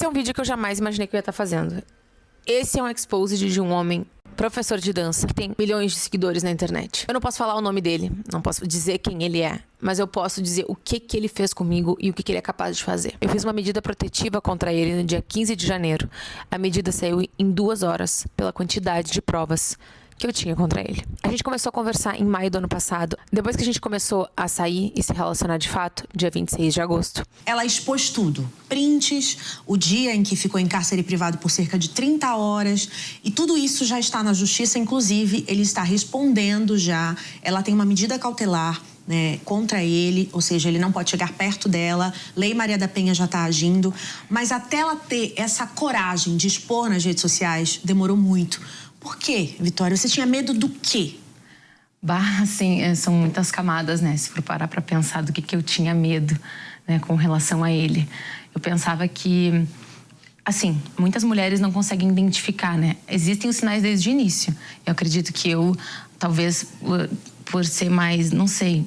Esse é um vídeo que eu jamais imaginei que eu ia estar fazendo. Esse é um exposed de um homem, professor de dança, que tem milhões de seguidores na internet. Eu não posso falar o nome dele, não posso dizer quem ele é, mas eu posso dizer o que ele fez comigo e o que ele é capaz de fazer. Eu fiz uma medida protetiva contra ele no dia 15 de janeiro. A medida saiu em 2 horas, pela quantidade de provas que eu tinha contra ele. A gente começou a conversar em maio do ano passado. Depois que a gente começou a sair e se relacionar de fato, dia 26 de agosto. Ela expôs tudo. Prints, o dia em que ficou em cárcere privado por cerca de 30 horas. E tudo isso já está na justiça, inclusive ele está respondendo já. Ela tem uma medida cautelar, né, contra ele, ou seja, ele não pode chegar perto dela. Lei Maria da Penha já está agindo. Mas até ela ter essa coragem de expor nas redes sociais, demorou muito. Por quê, Vitória? Você tinha medo do quê? Assim, são muitas camadas, né? Se for parar pra pensar do que eu tinha medo, né, com relação a ele. Eu pensava que, assim, muitas mulheres não conseguem identificar, né? Existem os sinais desde o início. Eu acredito que eu, talvez, por ser mais, não sei,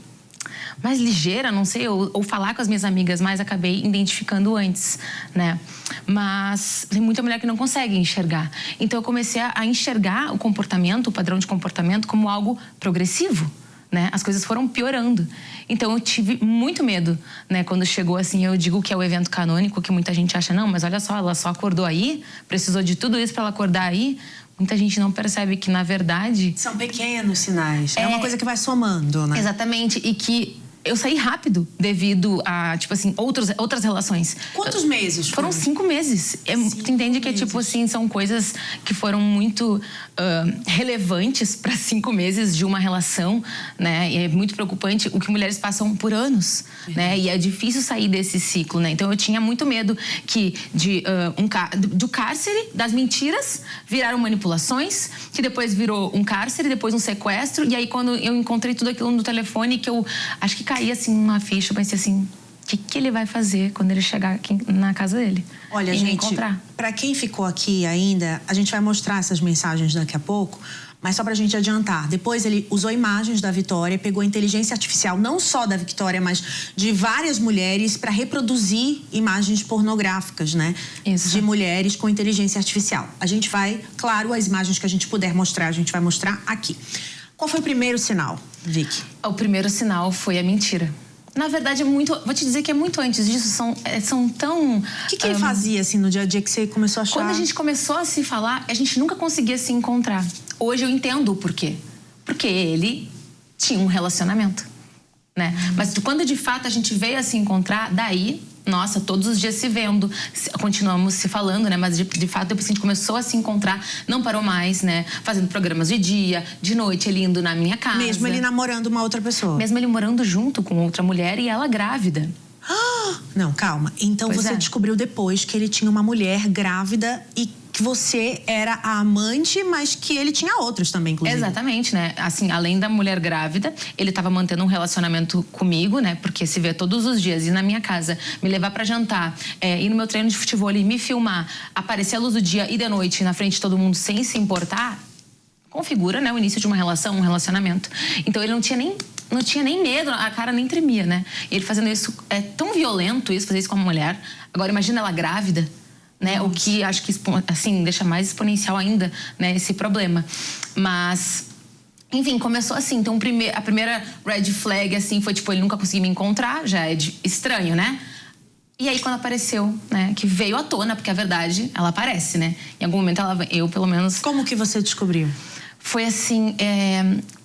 mais ligeira, não sei, ou falar com as minhas amigas mais, acabei identificando antes, né? Mas tem muita mulher que não consegue enxergar. Então eu comecei a enxergar o comportamento, o padrão de comportamento, como algo progressivo, né? As coisas foram piorando. Então eu tive muito medo, né? Quando chegou assim, eu digo que é o evento canônico, que muita gente acha, não, mas olha só, ela só acordou aí, precisou de tudo isso para ela acordar aí. Muita gente não percebe que, na verdade... São pequenos sinais. É uma coisa que vai somando, né? Exatamente. E que eu saí rápido devido a, tipo assim, outras relações. Quantos meses? Foram 5 meses. Tu entende que, tipo assim, são coisas que foram muito relevantes para 5 meses de uma relação, né? E é muito preocupante o que mulheres passam por anos, né? E é difícil sair desse ciclo, né? Então eu tinha muito medo que do cárcere, das mentiras, viraram manipulações, que depois virou um cárcere, depois um sequestro. E aí quando eu encontrei tudo aquilo no telefone, que eu acho que caí assim uma ficha, eu pensei assim, o que ele vai fazer quando ele chegar aqui na casa dele? Olha, gente, para quem ficou aqui ainda, a gente vai mostrar essas mensagens daqui a pouco, mas só pra gente adiantar. Depois ele usou imagens da Vitória, pegou inteligência artificial, não só da Vitória, mas de várias mulheres para reproduzir imagens pornográficas, né? Isso. De mulheres com inteligência artificial. A gente vai, claro, as imagens que a gente puder mostrar, a gente vai mostrar aqui. Qual foi o primeiro sinal, Vicky? O primeiro sinal foi a mentira. Na verdade, vou te dizer que é muito antes disso, são tão... O que ele fazia, assim, no dia a dia que você começou a achar? Quando a gente começou a se falar, a gente nunca conseguia se encontrar. Hoje eu entendo o porquê. Porque ele tinha um relacionamento, né? Mas quando de fato a gente veio a se encontrar, daí... Nossa, todos os dias se vendo, continuamos se falando, né? Mas de fato depois a gente começou a se encontrar, não parou mais, né? Fazendo programas de dia, de noite, ele indo na minha casa. Mesmo ele namorando uma outra pessoa? Mesmo ele morando junto com outra mulher e ela grávida. Não, calma. Então você descobriu depois que ele tinha uma mulher grávida e que você era a amante, mas que ele tinha outros também, inclusive. Exatamente, né? Assim, além da mulher grávida, ele estava mantendo um relacionamento comigo, né? Porque se vê todos os dias, ir na minha casa, me levar pra jantar, ir no meu treino de futebol e me filmar, aparecer à luz do dia e de noite na frente de todo mundo sem se importar, configura, né, o início de uma relação, um relacionamento. Então ele não tinha nem medo, a cara nem tremia, né? E ele fazendo isso, é tão violento isso, fazer isso com uma mulher. Agora imagina ela grávida, né? O que acho que, assim, deixa mais exponencial ainda, né, esse problema. Mas, enfim, começou assim. Então a primeira red flag, assim, foi tipo, ele nunca conseguiu me encontrar, já é estranho, né? E aí quando apareceu, né, que veio à tona, porque a verdade, ela aparece, né? Em algum momento eu pelo menos... Como que você descobriu? Foi assim,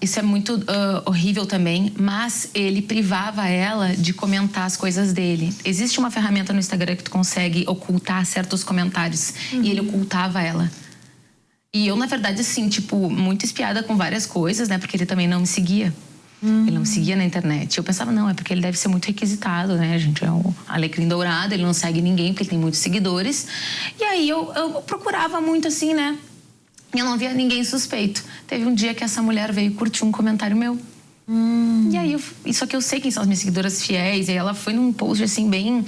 isso é muito horrível também, mas ele privava ela de comentar as coisas dele. Existe uma ferramenta no Instagram que tu consegue ocultar certos comentários, e ele ocultava ela. E eu, na verdade, assim, tipo, muito espiada com várias coisas, né, porque ele também não me seguia. Ele não me seguia na internet. Eu pensava, não, é porque ele deve ser muito requisitado, né? A gente é um alecrim dourado, ele não segue ninguém porque ele tem muitos seguidores. E aí eu procurava muito assim, né? E eu não via ninguém suspeito. Teve um dia que essa mulher veio curtir um comentário meu. E aí, só que eu sei quem são as minhas seguidoras fiéis. E ela foi num post assim, bem...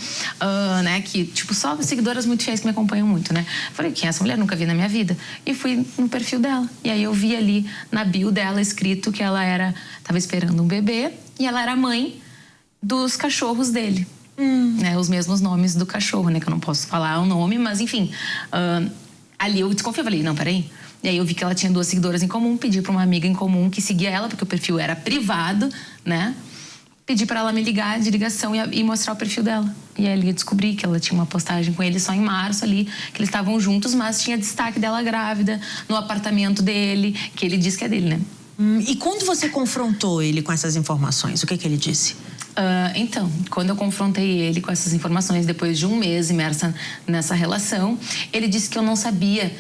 né, que, tipo, só seguidoras muito fiéis que me acompanham muito, né? Falei, quem é essa mulher? Nunca vi na minha vida. E fui no perfil dela. E aí eu vi ali, na bio dela, escrito que ela tava esperando um bebê. E ela era mãe dos cachorros dele. Né, os mesmos nomes do cachorro, né? Que eu não posso falar o nome, mas enfim. Ali eu desconfiei, falei, não, peraí. E aí eu vi que ela tinha 2 seguidoras em comum, pedi pra uma amiga em comum que seguia ela, porque o perfil era privado, né? Pedi pra ela me ligar de ligação e mostrar o perfil dela. E aí eu descobri que ela tinha uma postagem com ele só em março ali, que eles estavam juntos, mas tinha destaque dela grávida, no apartamento dele, que ele diz que é dele, né? E quando você confrontou ele com essas informações, o que ele disse? Então, quando eu confrontei ele com essas informações, depois de 1 mês imersa nessa relação, ele disse que eu não sabia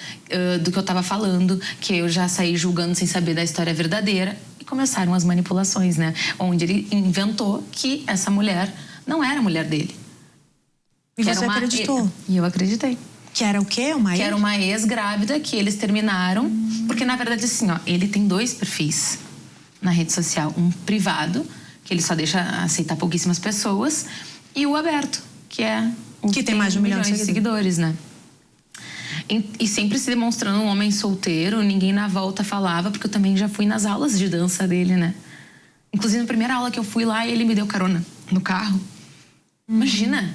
do que eu estava falando, que eu já saí julgando sem saber da história verdadeira. E começaram as manipulações, né? Onde ele inventou que essa mulher não era a mulher dele. E você acreditou? E eu acreditei. Que era o quê? Que era uma ex-grávida, que eles terminaram. Porque, na verdade, assim, ó, ele tem 2 perfis na rede social. Um privado, que ele só deixa aceitar pouquíssimas pessoas, e o aberto, que é o que tem mais de 1 milhão de seguidores, né? E sempre se demonstrando um homem solteiro, ninguém na volta falava, porque eu também já fui nas aulas de dança dele, né? Inclusive, na primeira aula que eu fui lá, ele me deu carona no carro. Imagina!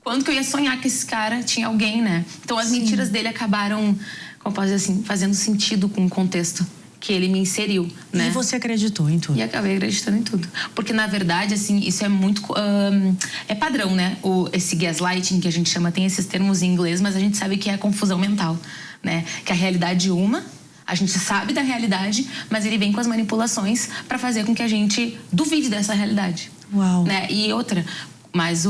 Quando que eu ia sonhar que esse cara tinha alguém, né? Então, as mentiras dele acabaram, como posso dizer assim, fazendo sentido com o contexto que ele me inseriu, né? E você acreditou em tudo? E acabei acreditando em tudo. Porque, na verdade, assim, isso é muito... é padrão, né? Esse gaslighting, que a gente chama, tem esses termos em inglês, mas a gente sabe que é confusão mental, né? Que a realidade a gente sabe da realidade, mas ele vem com as manipulações para fazer com que a gente duvide dessa realidade. Uau! Né? E outra, mas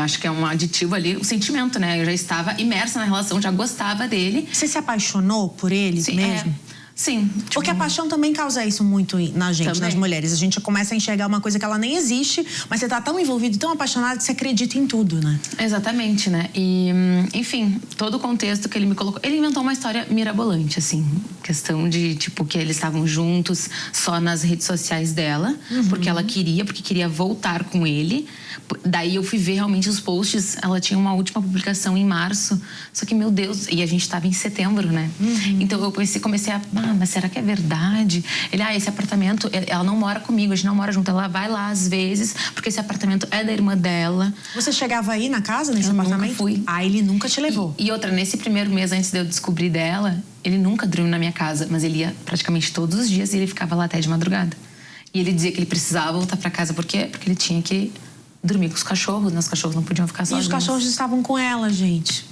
acho que é um aditivo ali, o sentimento, né? Eu já estava imersa na relação, já gostava dele. Você se apaixonou por ele mesmo? Sim. Porque a paixão também causa isso muito na gente, também. nas mulheres. A gente começa a enxergar uma coisa que ela nem existe, mas você tá tão envolvido, tão apaixonado que você acredita em tudo, né? Exatamente, né? E, enfim, todo o contexto que ele me colocou... Ele inventou uma história mirabolante, assim. Questão de, tipo, que eles estavam juntos só nas redes sociais dela. Porque ela queria voltar com ele. Daí eu fui ver realmente os posts. Ela tinha uma última publicação em março. Só que, meu Deus... E a gente tava em setembro, né? Então eu comecei a... mas será que é verdade? Ele, esse apartamento, ela não mora comigo, a gente não mora junto. Ela vai lá às vezes, porque esse apartamento é da irmã dela. Você chegava aí na casa, nesse apartamento? Nunca fui. Ele nunca te levou? E outra, nesse primeiro mês antes de eu descobrir dela, ele nunca dormiu na minha casa, mas ele ia praticamente todos os dias e ele ficava lá até de madrugada. E ele dizia que ele precisava voltar pra casa, por quê? Porque ele tinha que dormir com os cachorros, né? Os cachorros não podiam ficar sozinhos. E os cachorros estavam com ela, gente.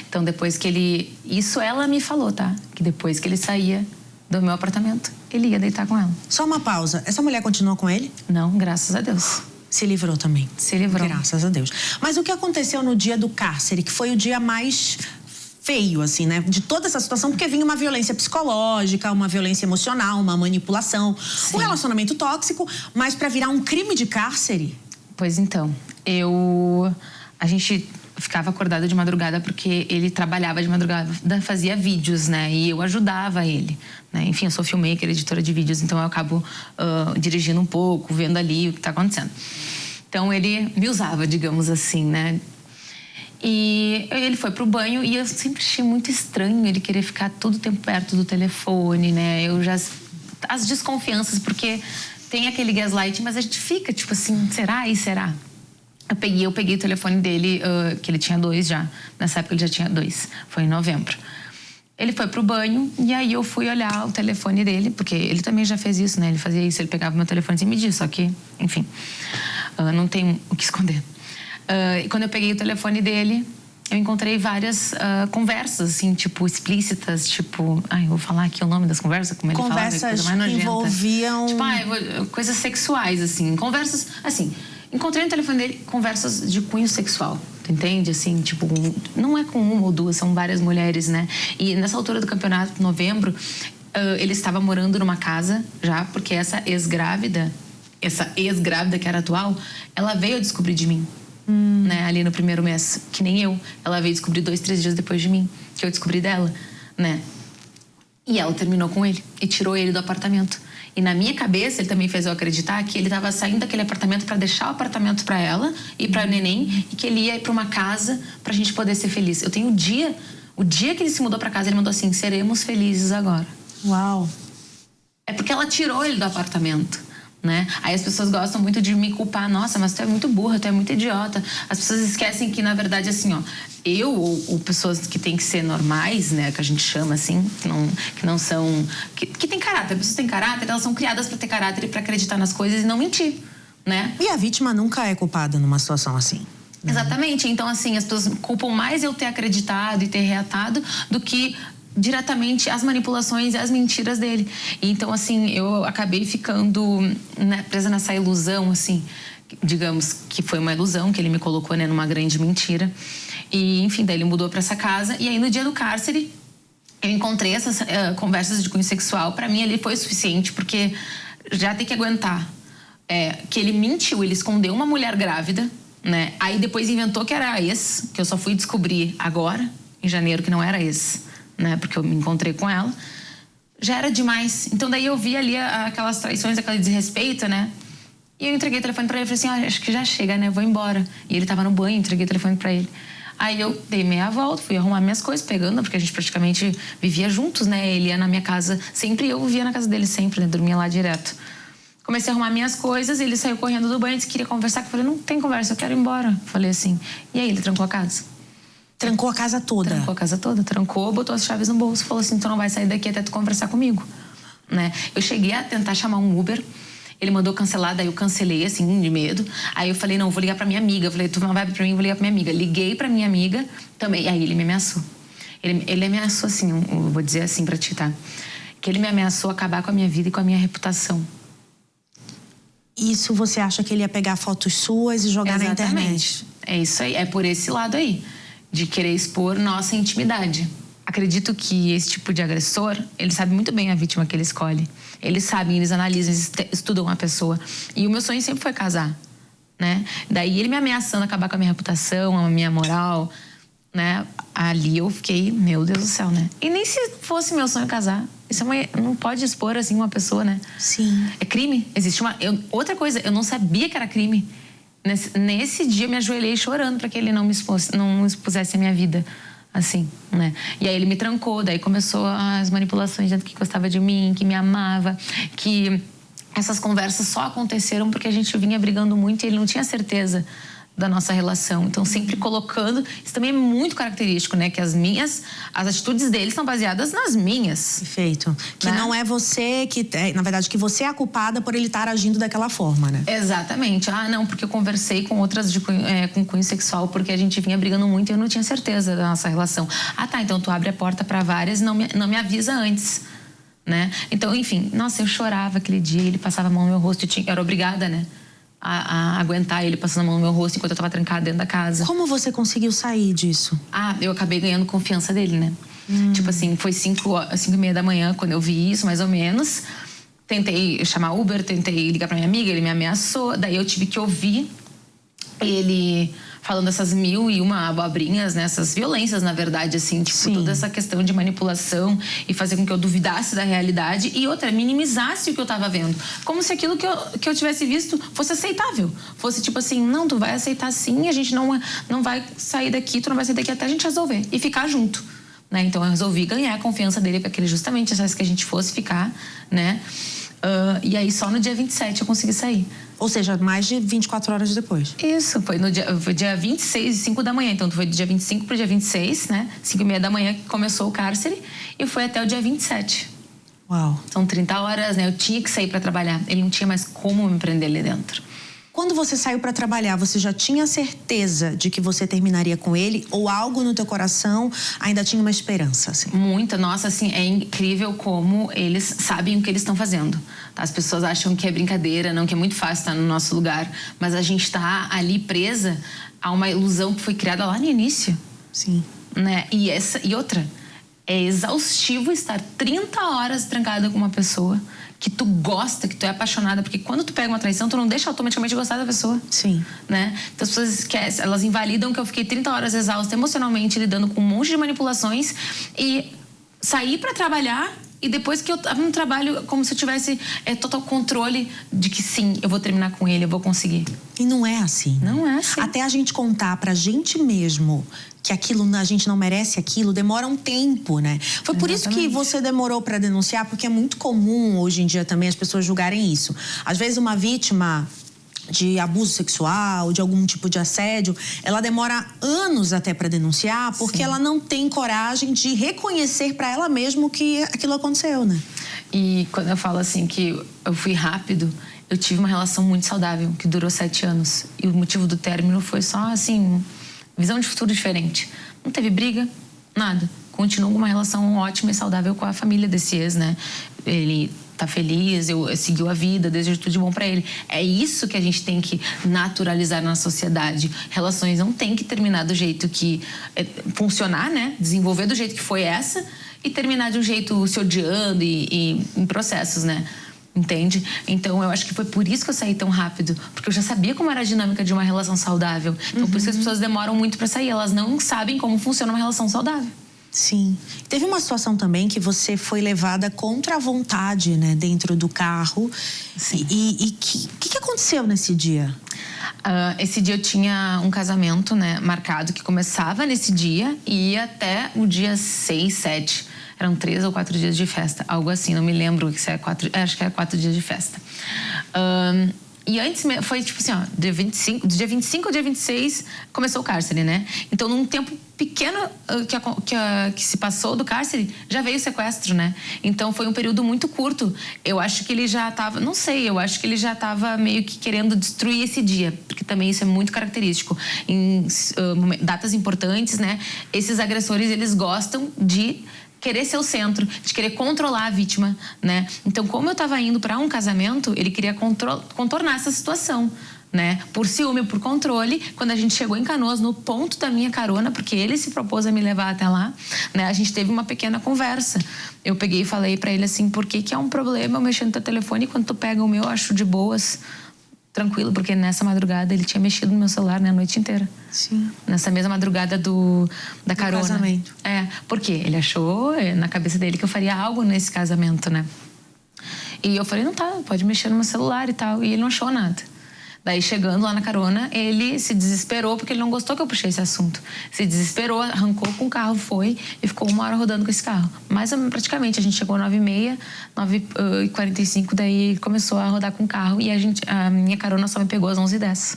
Então, depois que ele... Isso ela me falou, tá? Que depois que ele saía do meu apartamento, ele ia deitar com ela. Só uma pausa. Essa mulher continuou com ele? Não, graças a Deus. Se livrou também? Se livrou. Graças a Deus. Mas o que aconteceu no dia do cárcere, que foi o dia mais feio, assim, né? De toda essa situação, porque vinha uma violência psicológica, uma violência emocional, uma manipulação, um relacionamento tóxico, mas para virar um crime de cárcere? Pois então, a gente ficava acordada de madrugada porque ele trabalhava de madrugada, fazia vídeos, né? E eu ajudava ele, né? Enfim, eu sou filmmaker, editora de vídeos, então eu acabo dirigindo um pouco, vendo ali o que tá acontecendo. Então ele me usava, digamos assim, né? E ele foi pro banho e eu sempre achei muito estranho ele querer ficar todo o tempo perto do telefone, né? As desconfianças, porque tem aquele gaslight, mas a gente fica tipo assim, será e será? Eu peguei o telefone dele, que ele tinha 2 já. Nessa época ele já tinha 2. Foi em novembro. Ele foi pro banho e aí eu fui olhar o telefone dele, porque ele também já fez isso, né? Ele fazia isso, ele pegava meu telefone sem medir, só que, enfim, não tem o que esconder. E quando eu peguei o telefone dele, eu encontrei várias conversas, assim, tipo, explícitas, tipo... eu vou falar aqui o nome das conversas, como ele falava, conversas coisa mais nojenta. Que envolviam... Tipo, coisas sexuais, assim, conversas, assim... Encontrei no telefone dele conversas de cunho sexual, tu entende? Assim, tipo, não é com uma ou duas, são várias mulheres, né? E nessa altura do campeonato, novembro, ele estava morando numa casa já, porque essa ex-grávida que era atual, ela veio a descobrir de mim, né? Ali no primeiro mês, que nem eu. Ela veio descobrir 2, 3 dias depois de mim, que eu descobri dela, né? E ela terminou com ele e tirou ele do apartamento. E na minha cabeça, ele também fez eu acreditar que ele estava saindo daquele apartamento para deixar o apartamento para ela e para neném, e que ele ia ir para uma casa para a gente poder ser feliz. Eu tenho o dia que ele se mudou para casa, ele mandou assim: seremos felizes agora. Uau! É porque ela tirou ele do apartamento, né? Aí as pessoas gostam muito de me culpar. Nossa, mas tu é muito burra, tu é muito idiota. As pessoas esquecem que, na verdade, assim, ó, eu ou pessoas que têm que ser normais, né, que a gente chama assim, que não são... Que tem caráter. As pessoas têm caráter, elas são criadas para ter caráter e para acreditar nas coisas e não mentir, né? E a vítima nunca é culpada numa situação assim. Exatamente. Então, assim, as pessoas culpam mais eu ter acreditado e ter reatado do que diretamente as manipulações e as mentiras dele. Então, assim, eu acabei ficando, né, presa nessa ilusão, assim, digamos que foi uma ilusão que ele me colocou, né, numa grande mentira. E, enfim, daí ele mudou para essa casa. E aí, no dia do cárcere, eu encontrei essas conversas de cunho sexual. Para mim, ali foi o suficiente, porque já tem que aguentar que ele mentiu, ele escondeu uma mulher grávida, né? Aí depois inventou que era ex, que eu só fui descobrir agora, em janeiro, que não era ex, né? Porque eu me encontrei com ela. Já era demais. Então daí eu vi ali aquelas traições, aquele desrespeito, né? E eu entreguei o telefone pra ele e falei assim, acho que já chega, né? Vou embora. E ele tava no banho, entreguei o telefone pra ele. Aí eu dei meia volta, fui arrumar minhas coisas, pegando, porque a gente praticamente vivia juntos, né? Ele ia na minha casa sempre, eu vivia na casa dele sempre, né? Dormia lá direto. Comecei a arrumar minhas coisas, ele saiu correndo do banho, disse que queria conversar. Eu falei, não tem conversa, eu quero ir embora. Falei assim. E aí ele trancou a casa. Trancou a casa toda? Trancou a casa toda, trancou, botou as chaves no bolso. Falou assim, tu não vai sair daqui até tu conversar comigo, né? Eu cheguei a tentar chamar um Uber. Ele mandou cancelar, daí eu cancelei, assim, de medo. Aí eu falei, não, vou ligar pra minha amiga. Eu falei, tu não vai pra mim, vou ligar pra minha amiga. Liguei pra minha amiga também. Aí ele me ameaçou. Ele ameaçou, assim, eu vou dizer assim pra ti, tá? Que ele me ameaçou acabar com a minha vida e com a minha reputação. Isso você acha que ele ia pegar fotos suas e jogar na internet? É isso aí, é por esse lado aí, de querer expor nossa intimidade. Acredito que esse tipo de agressor, ele sabe muito bem a vítima que ele escolhe. Eles sabem, eles analisam, eles estudam a pessoa. E o meu sonho sempre foi casar, né? Daí ele me ameaçando acabar com a minha reputação, a minha moral, né? Ali eu fiquei, meu Deus do céu, né? E nem se fosse meu sonho casar. Isso não pode expor, assim, uma pessoa, né? Sim. É crime. Existe outra coisa, eu não sabia que era crime. Nesse dia eu me ajoelhei chorando para que ele não expusesse a minha vida, assim, né? E aí ele me trancou, daí começou as manipulações, dizendo que gostava de mim, que me amava, que essas conversas só aconteceram porque a gente vinha brigando muito e ele não tinha certeza da nossa relação. Então, sempre colocando... Isso também é muito característico, né? Que as atitudes dele são baseadas nas minhas. Perfeito. Que né? não é você na verdade, que você é a culpada por ele estar agindo daquela forma, né? Exatamente. Ah, não, porque eu conversei com outras com cunho sexual, porque a gente vinha brigando muito e eu não tinha certeza da nossa relação. Ah, tá, então tu abre a porta para várias e não me avisa antes, né? Então, enfim, nossa, eu chorava aquele dia, ele passava a mão no meu rosto, eu era obrigada, né? A aguentar ele passando a mão no meu rosto enquanto eu tava trancada dentro da casa. Como você conseguiu sair disso? Ah, eu acabei ganhando confiança dele, né? Tipo assim, foi 5h30 da manhã quando eu vi isso, mais ou menos. Tentei chamar Uber, tentei ligar pra minha amiga, ele me ameaçou. Daí eu tive que ouvir ele falando essas 1001 abobrinhas, né? Essas violências, na verdade, assim. Tipo, Sim. Toda essa questão de manipulação e fazer com que eu duvidasse da realidade. E outra, minimizasse o que eu tava vendo. Como se aquilo que eu tivesse visto fosse aceitável. Fosse tipo assim, não, tu vai aceitar sim, a gente não vai sair daqui, tu não vai sair daqui até a gente resolver. E ficar junto, né? Então eu resolvi ganhar a confiança dele para que ele justamente achasse que a gente fosse ficar, né? E aí só no dia 27 eu consegui sair. Ou seja, mais de 24 horas depois. Isso, foi dia 26, 5 da manhã. Então foi do dia 25 pro dia 26, né? 5h30 da manhã que começou o cárcere e foi até o dia 27. Uau. São 30 horas, né? Eu tinha que sair para trabalhar. Ele não tinha mais como me prender ali dentro. Quando você saiu para trabalhar, você já tinha certeza de que você terminaria com ele? Ou algo no teu coração ainda tinha uma esperança, assim? Muita. Nossa, assim, é incrível como eles sabem o que eles estão fazendo. As pessoas acham que é brincadeira, não, que é muito fácil estar no nosso lugar. Mas a gente está ali presa a uma ilusão que foi criada lá no início. Sim. Né? E outra, é exaustivo estar 30 horas trancada com uma pessoa que tu gosta, que tu é apaixonada, porque quando tu pega uma traição, tu não deixa automaticamente gostar da pessoa. Sim. Né? Então as pessoas esquecem, elas invalidam que eu fiquei 30 horas exausta emocionalmente, lidando com um monte de manipulações e sair pra trabalhar E depois que eu tava no trabalho, como se eu tivesse total controle de que sim, eu vou terminar com ele, eu vou conseguir. E não é assim. Não é assim. Até a gente contar pra gente mesmo que aquilo, a gente não merece aquilo, demora um tempo, né? Foi por isso que você demorou pra denunciar, porque é muito comum hoje em dia também as pessoas julgarem isso. Às vezes uma vítima de abuso sexual, de algum tipo de assédio, ela demora anos até para denunciar, porque ela não tem coragem de reconhecer para ela mesma que aquilo aconteceu, né? E quando eu falo assim que eu fui rápido, eu tive uma relação muito saudável, que durou 7 anos. E o motivo do término foi só, assim, visão de futuro diferente. Não teve briga, nada. Continuo com uma relação ótima e saudável com a família desse ex, né? Ele tá feliz, eu seguiu a vida, desejo tudo de bom pra ele. É isso que a gente tem que naturalizar na sociedade. Relações não tem que terminar do jeito que funcionar, né? Desenvolver do jeito que foi essa e terminar de um jeito se odiando e em processos, né? Entende? Então, eu acho que foi por isso que eu saí tão rápido. Porque eu já sabia como era a dinâmica de uma relação saudável. Então, por isso que as pessoas demoram muito pra sair. Elas não sabem como funciona uma relação saudável. Sim. Teve uma situação também que você foi levada contra a vontade, né? Dentro do carro. Sim. E o que aconteceu nesse dia? Esse dia eu tinha um casamento, né? Marcado, que começava nesse dia e ia até o dia 6, 7. Eram 3 ou 4 dias de festa. Algo assim, não me lembro se é 4... Acho que era 4 dias de festa. E antes foi tipo assim, ó, do dia 25 ao dia 26 começou o cárcere, né? Então, num tempo pequeno que se passou do cárcere, já veio o sequestro, né? Então, foi um período muito curto. Eu acho que ele já tava, não sei, eu acho que ele já tava meio que querendo destruir esse dia, porque também isso é muito característico. Em datas importantes, né? Esses agressores, eles gostam de querer ser o centro, de querer controlar a vítima, né? Então, como eu tava indo para um casamento, ele queria contornar essa situação, né? Por ciúme, por controle. Quando a gente chegou em Canoas, no ponto da minha carona, porque ele se propôs a me levar até lá, né? A gente teve uma pequena conversa. Eu peguei e falei para ele assim, por que é um problema eu mexer no teu telefone e quando tu pega o meu, eu acho de boas, tranquilo, porque nessa madrugada ele tinha mexido no meu celular, né, a noite inteira. Sim. Nessa mesma madrugada da carona. Casamento. Porque ele achou na cabeça dele que eu faria algo nesse casamento, né? E eu falei, não tá, pode mexer no meu celular e tal. E ele não achou nada. Daí, chegando lá na carona, ele se desesperou porque ele não gostou que eu puxei esse assunto. Se desesperou, arrancou com o carro, foi e ficou 1 hora rodando com esse carro. Mas praticamente, a gente chegou às 9h30, 9h45, daí começou a rodar com o carro e a minha carona só me pegou às 11h10.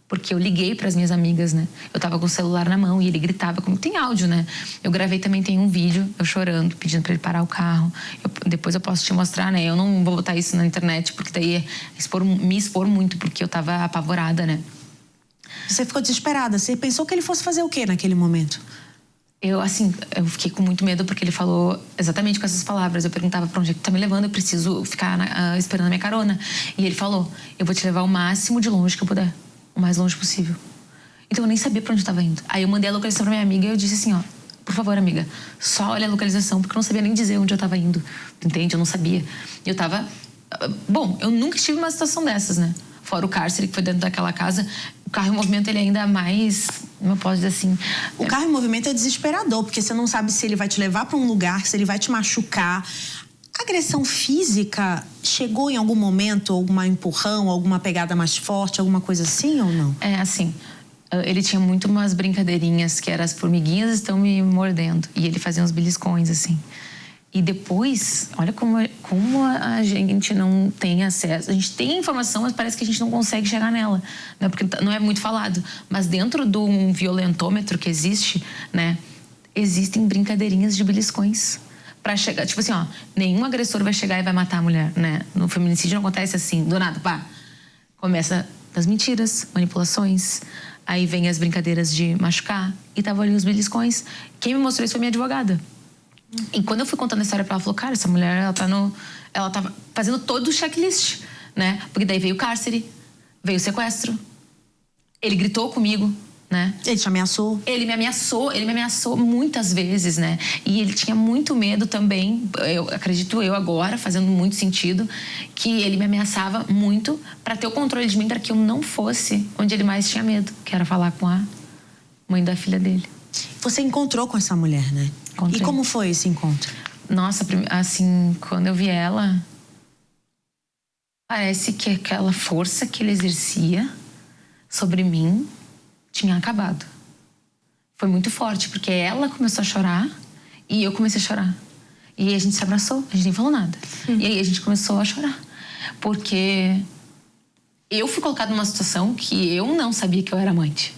Porque eu liguei para as minhas amigas, né? Eu tava com o celular na mão e ele gritava, como tem áudio, né? Eu gravei também, tem um vídeo, eu chorando, pedindo para ele parar o carro. Depois eu posso te mostrar, né? Eu não vou botar isso na internet, porque daí é me expor muito, porque eu tava apavorada, né? Você ficou desesperada. Você pensou que ele fosse fazer o quê naquele momento? Eu fiquei com muito medo, porque ele falou exatamente com essas palavras. Eu perguntava pra onde é que tu tá me levando, eu preciso ficar esperando a minha carona. E ele falou, eu vou te levar o máximo de longe que eu puder. O mais longe possível. Então eu nem sabia pra onde eu tava indo. Aí eu mandei a localização pra minha amiga e eu disse assim, ó, por favor, amiga, só olha a localização, porque eu não sabia nem dizer onde eu tava indo. Entende? Eu não sabia. Eu tava... Bom, eu nunca estive numa situação dessas, né? Fora o cárcere, que foi dentro daquela casa. O carro em movimento, ele ainda mais... Como eu posso dizer assim... O carro em movimento é desesperador, porque você não sabe se ele vai te levar pra um lugar, se ele vai te machucar. A agressão física chegou em algum momento, algum empurrão, alguma pegada mais forte, alguma coisa assim ou não? Assim, ele tinha muito umas brincadeirinhas que eram as formiguinhas estão me mordendo. E ele fazia uns beliscões, assim. E depois, olha como a gente não tem acesso. A gente tem informação, mas parece que a gente não consegue chegar nela, né? Porque não é muito falado. Mas dentro de um violentômetro que existe, né? Existem brincadeirinhas de beliscões. Pra chegar, tipo assim, ó, nenhum agressor vai chegar e vai matar a mulher, né? No feminicídio não acontece assim, do nada, pá. Começa das mentiras, manipulações, aí vem as brincadeiras de machucar, e tava ali os beliscões. Quem me mostrou isso foi minha advogada. E quando eu fui contando a história pra ela, ela falou, cara, essa mulher, ela tá fazendo todo o checklist, né? Porque daí veio o cárcere, veio o sequestro, ele gritou comigo, né? Ele te ameaçou? Ele me ameaçou muitas vezes, né? E ele tinha muito medo também, acredito eu agora, fazendo muito sentido, que ele me ameaçava muito para ter o controle de mim, para que eu não fosse onde ele mais tinha medo, que era falar com a mãe da filha dele. Você encontrou com essa mulher, né? Encontrei. E como foi esse encontro? Nossa, assim, quando eu vi ela, parece que aquela força que ele exercia sobre mim tinha acabado. Foi muito forte, porque ela começou a chorar e eu comecei a chorar. E aí a gente se abraçou, a gente nem falou nada. E aí a gente começou a chorar. Porque eu fui colocada numa situação que eu não sabia que eu era amante.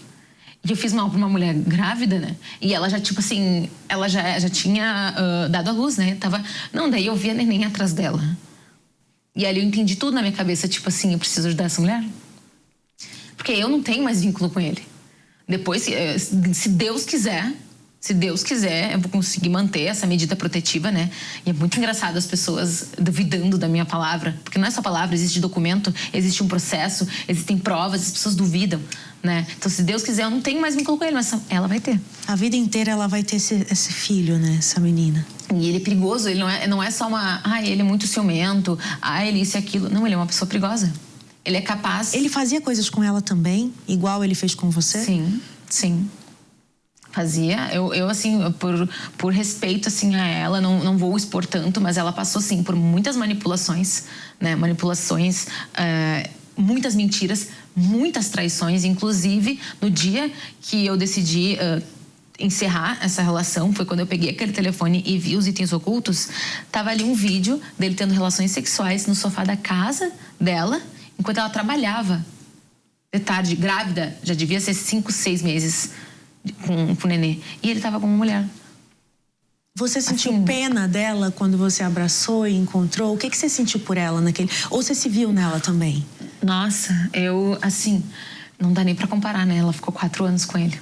E eu fiz mal pra uma mulher grávida, né? E ela já, tipo assim, ela já tinha dado à luz, né? Daí eu vi a neném atrás dela. E ali eu entendi tudo na minha cabeça, tipo assim, eu preciso ajudar essa mulher. Porque eu não tenho mais vínculo com ele. Depois, se Deus quiser, eu vou conseguir manter essa medida protetiva, né? E é muito engraçado as pessoas duvidando da minha palavra. Porque não é só palavra, existe documento, existe um processo, existem provas, as pessoas duvidam, né? Então, se Deus quiser, eu não tenho mais vínculo com ele, mas ela vai ter. A vida inteira ela vai ter esse filho, né? Essa menina. E ele é perigoso, ele não é só uma... ele é muito ciumento, ele isso e aquilo. Não, ele é uma pessoa perigosa. Ele é capaz... Ele fazia coisas com ela também, igual ele fez com você? Sim. Fazia. Eu assim, por respeito, assim, a ela, não vou expor tanto, mas ela passou, sim, por muitas manipulações, né? Manipulações, muitas mentiras, muitas traições. Inclusive, no dia que eu decidi encerrar essa relação, foi quando eu peguei aquele telefone e vi os itens ocultos, tava ali um vídeo dele tendo relações sexuais no sofá da casa dela, enquanto ela trabalhava. De tarde, grávida, já devia ser 5, 6 meses com o nenê. E ele tava com uma mulher. Você sentiu pena dela quando você abraçou e encontrou? O que você sentiu por ela naquele... Ou você se viu nela também? Nossa, assim, não dá nem pra comparar, né? Ela ficou 4 anos com ele.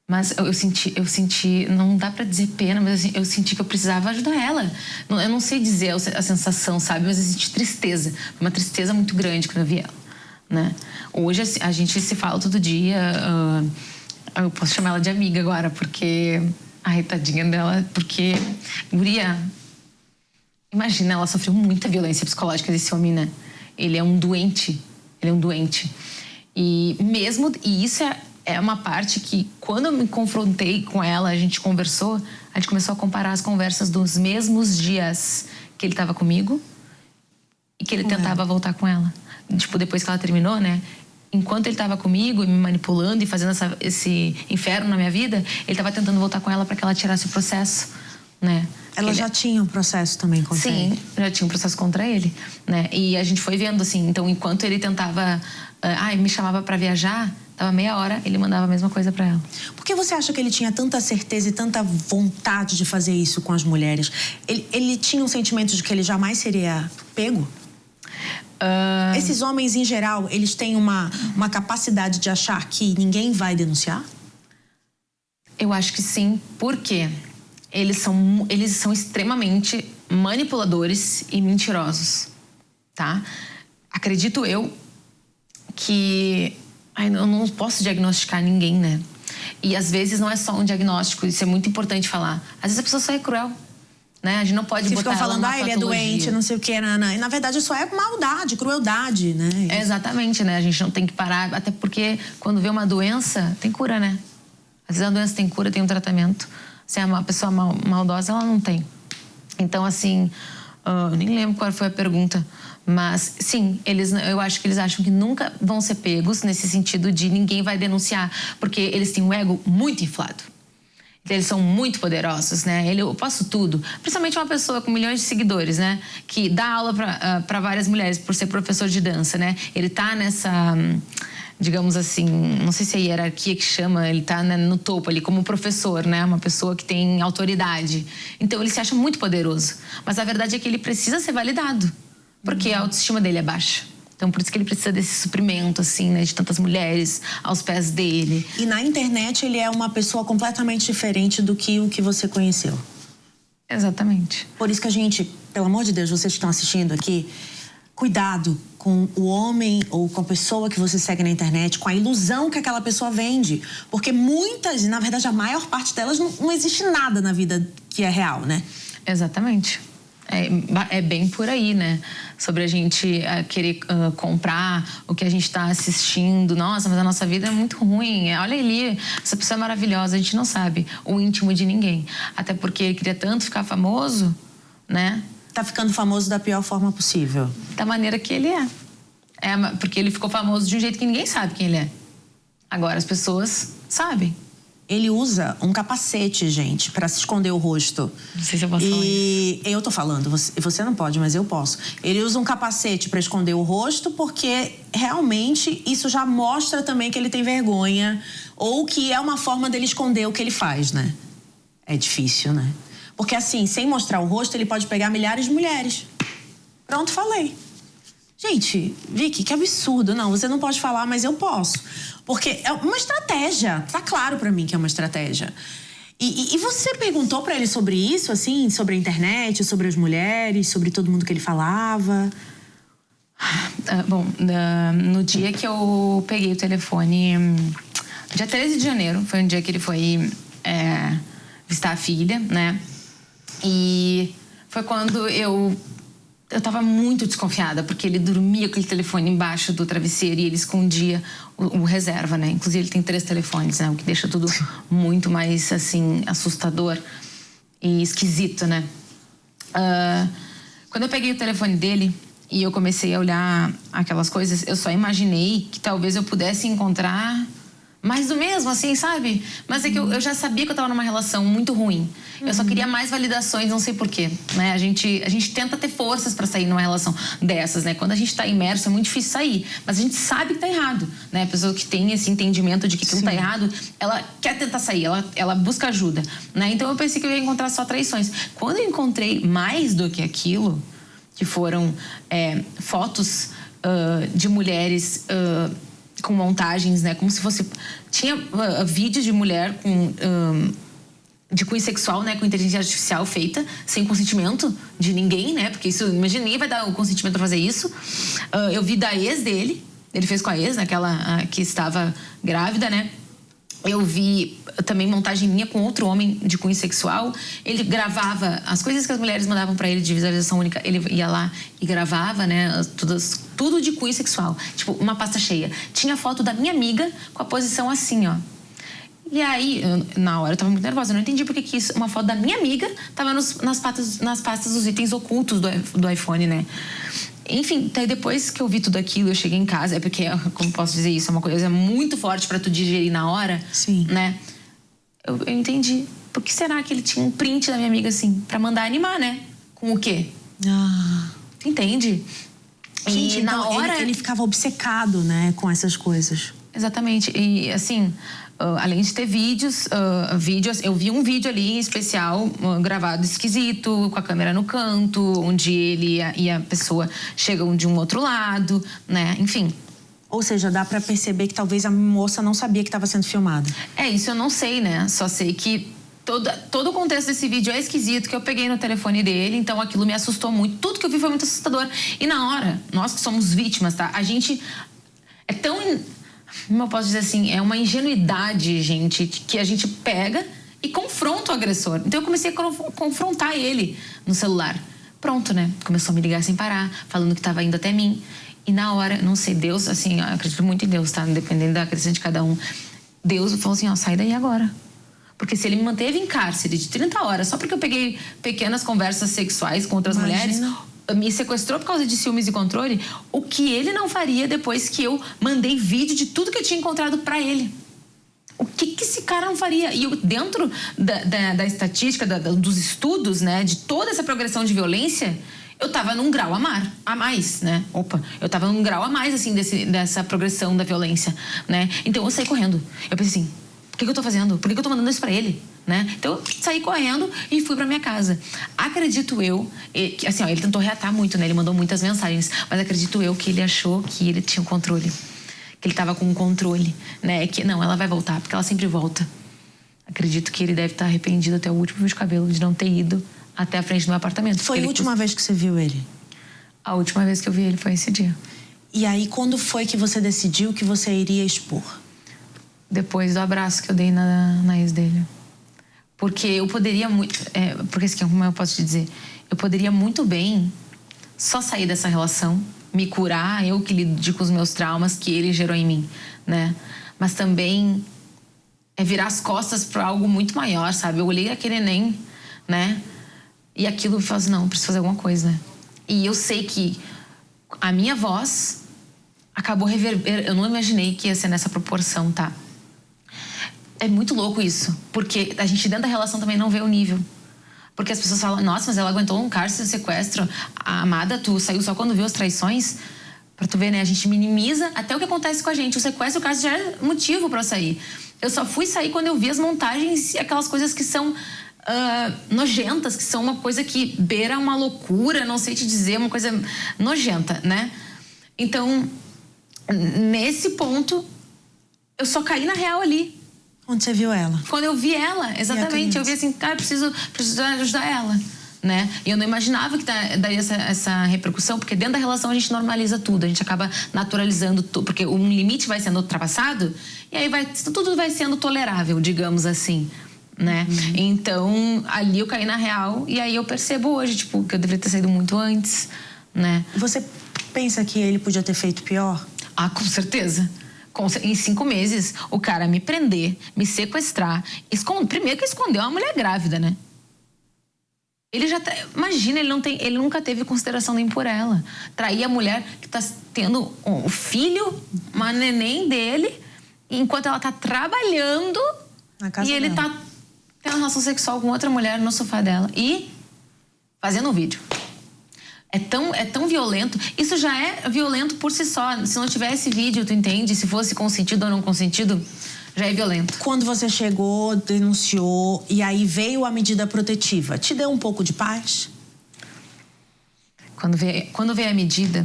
Mas eu senti, não dá pra dizer pena, mas assim, eu senti que eu precisava ajudar ela. Eu não sei dizer a sensação, sabe? Mas eu senti tristeza. Uma tristeza muito grande quando eu vi ela, né? Hoje a gente se fala todo dia. Eu posso chamar ela de amiga agora, porque... tadinha dela, porque... Guria, imagina, ela sofreu muita violência psicológica desse homem, né? Ele é um doente. E isso é uma parte que, quando eu me confrontei com ela, a gente conversou, a gente começou a comparar as conversas dos mesmos dias que ele estava comigo e que ele tentava voltar com ela. Tipo, depois que ela terminou, né? Enquanto ele estava comigo, me manipulando e fazendo esse inferno na minha vida, ele estava tentando voltar com ela para que ela tirasse o processo, né? Ela já tinha um processo também contra ele? Sim, já tinha um processo contra ele, né? E a gente foi vendo, assim, então, enquanto ele tentava... me chamava para viajar, dava meia hora, ele mandava a mesma coisa para ela. Por que você acha que ele tinha tanta certeza e tanta vontade de fazer isso com as mulheres? Ele tinha um sentimento de que ele jamais seria pego? Esses homens, em geral, eles têm uma capacidade de achar que ninguém vai denunciar? Eu acho que sim, porque eles são extremamente manipuladores e mentirosos, tá? Acredito eu que... eu não posso diagnosticar ninguém, né? E às vezes não é só um diagnóstico, isso é muito importante falar. Às vezes a pessoa só é cruel. Né? A gente não pode botar ela numa patologia. Ele é doente, não sei o que, e na verdade só é maldade, crueldade, né? Exatamente, né? A gente não tem que parar, até porque quando vê uma doença, tem cura, né? Às vezes a doença tem cura, tem um tratamento. Se é uma pessoa maldosa, ela não tem. Então, assim, eu nem lembro qual foi a pergunta, mas sim, eu acho que eles acham que nunca vão ser pegos nesse sentido de ninguém vai denunciar, porque eles têm um ego muito inflado. Eles são muito poderosos, né? Eu posso tudo. Principalmente uma pessoa com milhões de seguidores, né? Que dá aula para várias mulheres por ser professor de dança, né? Ele tá nessa, digamos assim, não sei se é hierarquia que chama, ele tá no topo ali como professor, né? Uma pessoa que tem autoridade. Então ele se acha muito poderoso. Mas a verdade é que ele precisa ser validado, porque a autoestima dele é baixa. Então, por isso que ele precisa desse suprimento, assim, né? De tantas mulheres aos pés dele. E na internet ele é uma pessoa completamente diferente do que o que você conheceu. Exatamente. Por isso que a gente, pelo amor de Deus, vocês que estão assistindo aqui, cuidado com o homem ou com a pessoa que você segue na internet, com a ilusão que aquela pessoa vende. Porque muitas, na verdade, a maior parte delas não existe nada na vida que é real, né? Exatamente. É bem por aí, né? Sobre a gente querer comprar o que a gente tá assistindo. Nossa, mas a nossa vida é muito ruim. Olha ali, essa pessoa é maravilhosa. A gente não sabe o íntimo de ninguém. Até porque ele queria tanto ficar famoso, né? Tá ficando famoso da pior forma possível. Da maneira que ele é. Porque ele ficou famoso de um jeito que ninguém sabe quem ele é. Agora as pessoas sabem. Ele usa um capacete, gente, pra se esconder o rosto. Não sei se eu posso falar isso. Eu tô falando, você não pode, mas eu posso. Ele usa um capacete pra esconder o rosto porque realmente isso já mostra também que ele tem vergonha ou que é uma forma dele esconder o que ele faz, né? É difícil, né? Porque assim, sem mostrar o rosto, ele pode pegar milhares de mulheres. Pronto, falei. Gente, Vicky, que absurdo. Não, você não pode falar, mas eu posso. Porque é uma estratégia. Tá claro pra mim que é uma estratégia. E você perguntou pra ele sobre isso, assim? Sobre a internet, sobre as mulheres, sobre todo mundo que ele falava? Bom, no dia que eu peguei o telefone... Dia 13 de janeiro, foi um dia que ele foi visitar a filha, né? E foi quando eu tava muito desconfiada, porque ele dormia com aquele telefone embaixo do travesseiro e ele escondia o reserva, né? Inclusive, ele tem 3 telefones, né? O que deixa tudo muito mais, assim, assustador e esquisito, né? Quando eu peguei o telefone dele e eu comecei a olhar aquelas coisas, eu só imaginei que talvez eu pudesse encontrar mais do mesmo, assim, sabe? Mas é que eu já sabia que eu tava numa relação muito ruim. Eu só queria mais validações, não sei porquê, né? A gente tenta ter forças pra sair numa relação dessas, né? Quando a gente tá imerso, é muito difícil sair. Mas a gente sabe que tá errado, né? A pessoa que tem esse entendimento de que aquilo tá errado, ela quer tentar sair, ela busca ajuda, né? Então eu pensei que eu ia encontrar só traições. Quando eu encontrei mais do que aquilo, que foram fotos de mulheres... com montagens, né? Como se fosse... Tinha vídeos de mulher de cunho sexual, né? Com inteligência artificial feita, sem consentimento de ninguém, né? Porque isso... Imagina, ninguém vai dar o consentimento pra fazer isso. Eu vi da ex dele. Ele fez com a ex, aquela que estava grávida, né? Eu vi também montagem minha com outro homem de cunho sexual. Ele gravava as coisas que as mulheres mandavam pra ele de visualização única. Ele ia lá e gravava, né? Tudo de cunho sexual. Tipo, uma pasta cheia. Tinha foto da minha amiga com a posição assim, ó. E aí, na hora eu tava muito nervosa. Eu não entendi por que uma foto da minha amiga tava nas pastas dos itens ocultos do iPhone, né? Enfim, daí depois que eu vi tudo aquilo, eu cheguei em casa, porque, como posso dizer isso, é uma coisa muito forte pra tu digerir na hora. Sim. Né? Eu entendi. Por que será que ele tinha um print da minha amiga, assim, pra mandar animar, né? Com o quê? Entende? Gente, e então, na hora... ele ficava obcecado, né, com essas coisas. Exatamente. E, assim, além de ter vídeos, eu vi um vídeo ali especial, gravado esquisito, com a câmera no canto, onde ele e a pessoa chegam de um outro lado, né? Enfim. Ou seja, dá pra perceber que talvez a moça não sabia que estava sendo filmada. Isso eu não sei, né? Só sei que todo o contexto desse vídeo é esquisito, que eu peguei no telefone dele, então aquilo me assustou muito. Tudo que eu vi foi muito assustador. E na hora, nós que somos vítimas, tá? A gente é tão... Como eu posso dizer assim? É uma ingenuidade, gente, que a gente pega e confronta o agressor. Então eu comecei a confrontar ele no celular. Pronto, né? Começou a me ligar sem parar, falando que estava indo até mim. E na hora, não sei, Deus, assim, eu acredito muito em Deus, tá? Dependendo da crença de cada um. Deus falou assim, ó, sai daí agora. Porque se ele me manteve em cárcere de 30 horas, só porque eu peguei pequenas conversas sexuais com outras mulheres... me sequestrou por causa de ciúmes e controle, o que ele não faria depois que eu mandei vídeo de tudo que eu tinha encontrado pra ele? O que esse cara não faria? E eu, dentro da estatística, dos estudos, né, de toda essa progressão de violência, eu tava num grau a mais, né? Eu tava num grau a mais, assim, dessa progressão da violência, né? Então eu saí correndo. Eu pensei assim, o que eu tô fazendo? Por que eu tô mandando isso pra ele? Né? Então eu saí correndo e fui pra minha casa. Acredito eu que, assim, ó, ele tentou reatar muito, né? Ele mandou muitas mensagens, mas acredito eu que ele achou que ele tinha o controle, que ele tava com o controle, né? Que não, ela vai voltar, porque ela sempre volta. Acredito que ele deve estar arrependido até o último fio de cabelo de não ter ido até a frente do meu apartamento. Foi a última vez que você viu ele? A última vez que eu vi ele foi esse dia. E aí, quando foi que você decidiu que você iria expor? Depois do abraço que eu dei na ex dele. Porque eu poderia muito... porque assim, como eu posso te dizer? eu poderia muito bem só sair dessa relação, me curar, eu que lido com os meus traumas que ele gerou em mim, né? Mas também é virar as costas para algo muito maior, sabe? Eu olhei aquele neném, né? E aquilo me faz, não, preciso fazer alguma coisa, né? E eu sei que a minha voz acabou reverberando. Eu não imaginei que ia ser nessa proporção, tá? É muito louco isso, porque a gente dentro da relação também não vê o nível. Porque as pessoas falam, nossa, mas ela aguentou um cárcere de sequestro. A amada, tu saiu só quando viu as traições? Pra tu ver, né? A gente minimiza até o que acontece com a gente. O sequestro, o cárcere já é motivo pra eu sair. Eu só fui sair quando eu vi as montagens e aquelas coisas que são nojentas, que são uma coisa que beira uma loucura, não sei te dizer, uma coisa nojenta, né? Então, nesse ponto, eu só caí na real ali. Onde você viu ela? Quando eu vi ela, exatamente. Eu vi assim, cara, preciso ajudar ela, né? E eu não imaginava que daria essa repercussão, porque dentro da relação a gente normaliza tudo, a gente acaba naturalizando tudo, porque um limite vai sendo ultrapassado e aí tudo vai sendo tolerável, digamos assim, né? Então, ali eu caí na real e aí eu percebo hoje, tipo, que eu deveria ter saído muito antes, né? Você pensa que ele podia ter feito pior? Ah, com certeza. Em 5 meses, o cara me prender, me sequestrar, primeiro que escondeu uma mulher grávida, né? Ele já imagina, ele nunca teve consideração nem por ela. Trair a mulher que tá tendo o filho, uma neném dele, enquanto ela tá trabalhando na casa e ele dela. tá tendo relação sexual com outra mulher no sofá dela e fazendo um vídeo. É tão violento. Isso já é violento por si só. Se não tivesse vídeo, tu entende? Se fosse consentido ou não consentido, já é violento. Quando você chegou, denunciou e aí veio a medida protetiva, te deu um pouco de paz? Quando veio a medida,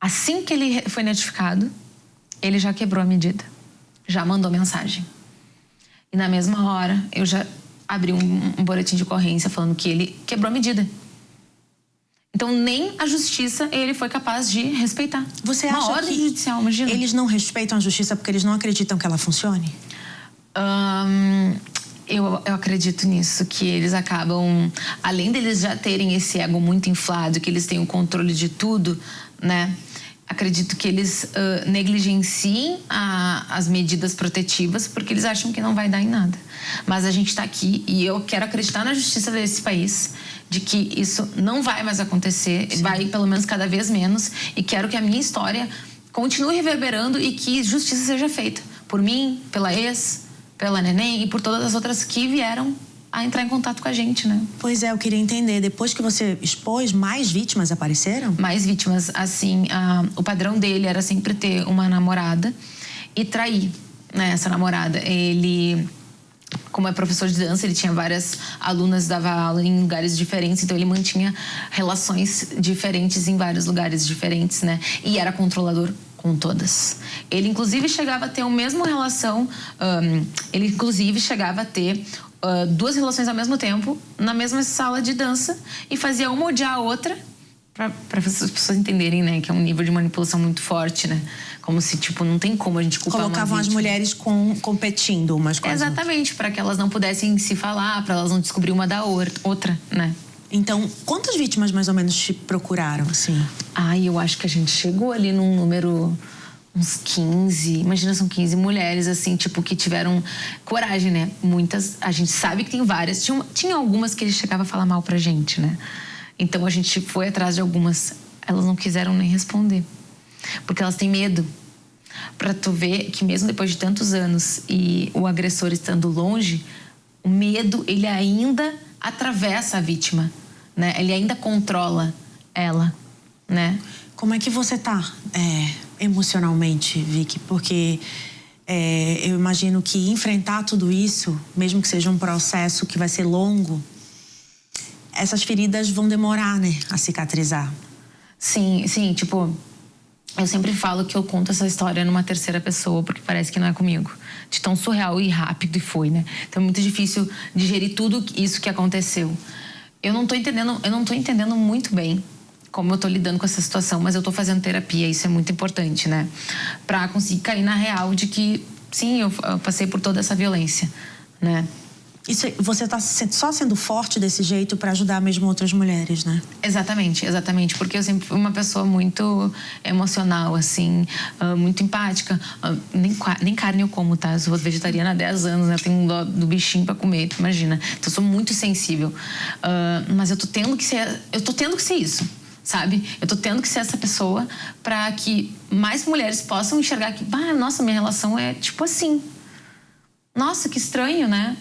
assim que ele foi notificado, ele já quebrou a medida. Já mandou mensagem. E na mesma hora, eu já abri um boletim de ocorrência falando que ele quebrou a medida. Então, nem a justiça ele foi capaz de respeitar. Você uma acha ordem que judicial, imagina? Eles não respeitam a justiça porque eles não acreditam que ela funcione? Eu acredito nisso, que eles acabam, além deles já terem esse ego muito inflado, que eles têm o controle de tudo, né? Acredito que eles negligenciem as medidas protetivas porque eles acham que não vai dar em nada. Mas a gente está aqui e eu quero acreditar na justiça desse país, de que isso não vai mais acontecer, Sim. Vai pelo menos cada vez menos, e quero que a minha história continue reverberando e que justiça seja feita por mim, pela ex, pela neném e por todas as outras que vieram a entrar em contato com a gente, né? Pois é, eu queria entender, depois que você expôs, mais vítimas apareceram? Mais vítimas, assim, o padrão dele era sempre ter uma namorada e trair, né, essa namorada. Ele, como é professor de dança, ele tinha várias alunas, dava aula em lugares diferentes, então ele mantinha relações diferentes em vários lugares diferentes, né? E era controlador com todas. Ele, inclusive, chegava a ter a mesma relação, ele, inclusive, chegava a ter 2 relações ao mesmo tempo na mesma sala de dança e fazia uma odiar a outra para as pessoas entenderem, né, que é um nível de manipulação muito forte, né? Como se, tipo, não tem como a gente culpar uma vítima. Colocavam as mulheres competindo umas com as outras. Exatamente, para que elas não pudessem se falar, para elas não descobrir uma da outra, né? Então, quantas vítimas mais ou menos te procuraram, assim? Eu acho que a gente chegou ali num número... uns 15, imagina, são 15 mulheres, assim, tipo, que tiveram coragem, né? Muitas, a gente sabe que tem várias. Tinha algumas que ele chegava a falar mal pra gente, né? Então a gente foi atrás de algumas. Elas não quiseram nem responder. Porque elas têm medo. Pra tu ver que mesmo depois de tantos anos e o agressor estando longe, o medo, ele ainda atravessa a vítima, né? Ele ainda controla ela, né? Como é que você tá emocionalmente, Vicky? Porque eu imagino que enfrentar tudo isso, mesmo que seja um processo que vai ser longo, essas feridas vão demorar, né, a cicatrizar. Sim, tipo, eu sempre falo que eu conto essa história numa terceira pessoa, porque parece que não é comigo. De tão surreal e rápido e foi, né? Então é muito difícil digerir tudo isso que aconteceu. Eu não tô entendendo muito bem como eu tô lidando com essa situação, mas eu tô fazendo terapia, isso é muito importante, né? Pra conseguir cair na real de que, sim, eu passei por toda essa violência, né? Você está só sendo forte desse jeito para ajudar mesmo outras mulheres, né? Exatamente, exatamente. Porque eu sempre fui uma pessoa muito emocional, assim, muito empática. Nem carne eu como, tá? Eu sou vegetariana há 10 anos, né? Eu tenho um dó do bichinho pra comer, imagina. Então eu sou muito sensível. Mas eu tô tendo que ser isso, sabe? Eu tô tendo que ser essa pessoa para que mais mulheres possam enxergar que, nossa, minha relação é tipo assim. Nossa, que estranho, né?